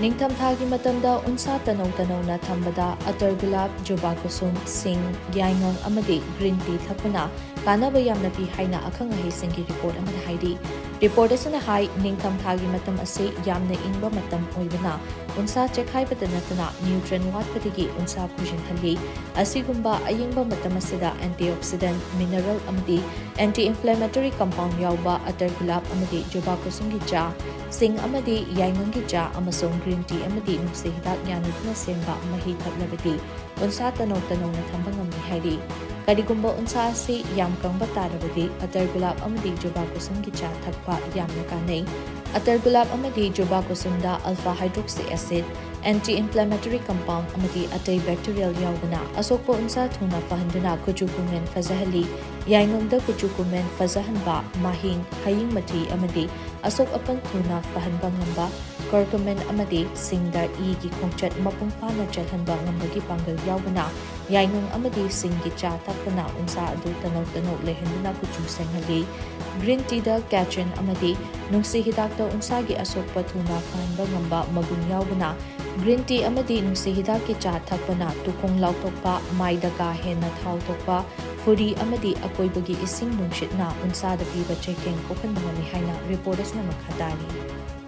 ꯅꯤꯡꯊꯝꯊꯥꯒꯤ ꯃꯇꯝꯗ ꯎꯟꯁꯥ ꯇꯅꯧ-ꯇꯅꯧꯅ ꯊꯝꯕꯗ ꯑꯇꯔ ꯒꯨꯂꯥꯞ, ꯖꯨꯕꯥ ꯀꯨꯁꯨꯝ, ꯁꯤꯡ, ꯌꯥꯏꯉꯪ ꯑꯃꯗꯤ ꯒ꯭ꯔꯤꯟ ꯇꯤ ꯊꯛꯄꯅ ꯀꯥꯟꯅꯕ ꯌꯥꯝꯅ ꯄꯤ ꯍꯥꯏꯅ ꯑꯈꯪ-ꯑꯍꯩꯁꯤꯡꯒꯤ ꯔꯤꯄꯣꯔꯠ ꯑꯃꯗ ꯍꯥꯏꯔꯤ꯫ ꯔꯤꯄꯣꯔꯠ ꯑꯁꯤꯅ ꯍꯥꯏ ꯅꯤꯡꯊꯝꯊꯥꯒꯤ ꯃꯇꯝ ꯑꯁꯤ ꯌꯥꯝꯅ ꯏꯪꯕ ꯃꯇꯝ ꯑꯣꯏꯕꯅ ꯎꯟꯁꯥ ꯆꯦꯛꯈꯥꯏꯕꯇ ꯅꯠꯇꯅ ꯅ꯭ꯌꯨꯇ꯭ꯔꯦꯟ ꯋꯥꯠꯄꯗꯒꯤ ꯎꯟꯁꯥ ꯐꯨꯖꯤꯟꯍꯜꯂꯤ꯫ ꯑꯁꯤꯒꯨꯝꯕ ꯑꯏꯪꯕ ꯃꯇꯝ ꯑꯁꯤꯗ ꯑꯦꯟꯇꯤꯑꯣꯛꯁꯤꯗꯦꯟꯠ, ꯃꯤꯅꯔꯦꯜ ꯑꯃꯗꯤ ꯑꯦꯟꯇꯤ-ꯏꯟꯐ꯭ꯂꯦꯃꯦꯇꯔꯤ ꯀꯝꯄꯥꯎꯟ ꯌꯥꯎꯕ ꯑꯇꯔ ꯒꯨꯂꯥꯞ ꯑꯃꯗꯤ ꯖꯨꯕꯥ ꯀꯨꯁꯨꯝꯒꯤ ꯆꯥ, ꯁꯤꯡ ꯑꯃꯗꯤ ꯌꯥꯏꯉꯪꯒꯤ ꯆꯥ ꯑꯃꯁꯨꯡ ꯒ꯭ꯔꯤꯟ ꯇꯤ ꯑꯃꯗꯤ ꯅꯨꯡꯁꯤ ꯍꯤꯗꯥꯛ ꯌꯥꯟꯅꯗꯨꯅ ꯁꯦꯝꯕ ꯃꯍꯤ ꯊꯛꯂꯕꯗꯤ ꯎꯟꯁꯥ ꯇꯅꯧ-ꯇꯅꯧꯅ ꯊꯝꯕ ꯉꯝꯃꯤ ꯍꯥꯏꯔꯤ꯫ ꯀꯔꯤꯒꯨꯝꯕ ꯎꯟꯁꯥ ꯑꯁꯤ ꯌꯥꯝ ꯀꯪꯕ ꯇꯥꯔꯕꯗꯤ ꯑꯇꯔ ꯒꯨꯂꯥꯞ ꯑꯃꯗꯤ ꯖꯨꯕꯥ ꯀꯨꯁꯨꯝꯒꯤ ꯆꯥ ꯊꯛꯄ ꯌꯥꯝꯅ ꯀꯥꯟꯅꯩ꯫ ꯑꯇꯔ ꯒꯨꯂꯥꯞ ꯑꯃꯗꯤ ꯖꯨꯕꯥ ꯀꯨꯁꯨꯝꯗ ꯑꯜꯐꯥ ꯍꯥꯏꯗ꯭ꯔꯣꯛꯁꯤ ꯑꯦꯁꯤꯗ, ꯑꯦꯟꯇꯤ-ꯏꯟꯐ꯭ꯂꯦꯃꯦꯇꯔꯤ ꯀꯝꯄꯥꯎꯟ ꯑꯃꯗꯤ ꯑꯇꯩ ꯕꯦꯛꯇꯤꯔꯤꯌꯦꯜ ꯌꯥꯎꯕꯅ ꯑꯁꯣꯛꯄ ꯎꯟꯁꯥ ꯊꯨꯅ ꯐꯍꯟꯗꯨꯅ ꯀꯨꯆꯨ ꯀꯨꯃꯦꯟ ꯐꯖꯍꯜꯂꯤ꯫ ꯌꯥꯏꯉꯪꯗ ꯀꯨꯆꯨ ꯀꯨꯃꯦꯟ ꯐꯖꯍꯟꯕ, ꯃꯍꯤꯡ, ꯍꯌꯤꯡ ꯃꯊꯤ ꯑꯃꯗꯤ ꯑꯁꯣꯛ-ꯑꯄꯟ ꯊꯨꯅ ꯐꯍꯟꯕ ꯉꯝꯕ, ꯀꯔꯀꯨꯃꯤꯟ ꯑꯃꯗꯤ ꯁꯤꯡꯗ ꯏꯒꯤ ꯈꯣꯡꯆꯠ ꯃꯄꯨꯡ ꯐꯥꯅ ꯆꯦꯜꯍꯟꯕ ꯉꯝꯕꯒꯤ ꯄꯥꯡꯒꯜ ꯌꯥꯎꯕꯅ ꯌꯥꯏꯉꯪ ꯑꯃꯗꯤ ꯁꯤꯡꯒꯤ ꯆꯥ ꯊꯛꯄꯅ ꯎꯟꯁꯥ ꯑꯗꯨ ꯇꯅꯧ-ꯇꯅꯧ ꯂꯩꯍꯟꯗꯨꯅ ꯀꯨꯆꯨ ꯁꯦꯡꯍꯜꯂꯤ꯫ ꯒ꯭ꯔꯤꯟ ꯇꯤꯗ ꯀꯦꯆꯤꯟ ꯑꯃꯗꯤ ꯅꯨꯡꯁꯤ ꯍꯤꯗꯥꯛꯇ ꯎꯟꯁꯥꯒꯤ ꯑꯁꯣꯛꯄ ꯊꯨꯅ ꯐꯍꯟꯕ ꯉꯝꯕ ꯃꯒꯨꯟ ꯌꯥꯎꯕꯅ ꯒ꯭ꯔꯤꯟ ꯇꯤ ꯑꯃꯗꯤ ꯅꯨꯡꯁꯤ ꯍꯤꯗꯥꯛꯀꯤ ꯆꯥ ꯊꯛꯄꯅ ꯇꯨꯈꯣꯡ ꯂꯥꯎꯊꯣꯛꯄ, ꯃꯥꯏꯗ ꯀꯥ ꯍꯦꯟꯅ ꯊꯥꯎ ꯊꯣꯛꯄ, ꯐꯨꯔꯤ ꯑꯃꯗꯤ ꯑꯀꯣꯏꯕꯒꯤ ꯏꯁꯤꯡ ꯅꯨꯡꯁꯤꯠꯅ ꯎꯟꯁꯥꯗ ꯄꯤꯕ ꯆꯩꯊꯦꯡ ꯀꯣꯛꯍꯟꯕ ꯉꯝꯃꯤ ꯍꯥꯏꯅ ꯔꯤꯄꯣꯔꯠ ꯑꯁꯤꯅ ꯃꯈꯥ ꯇꯥꯔꯤ꯫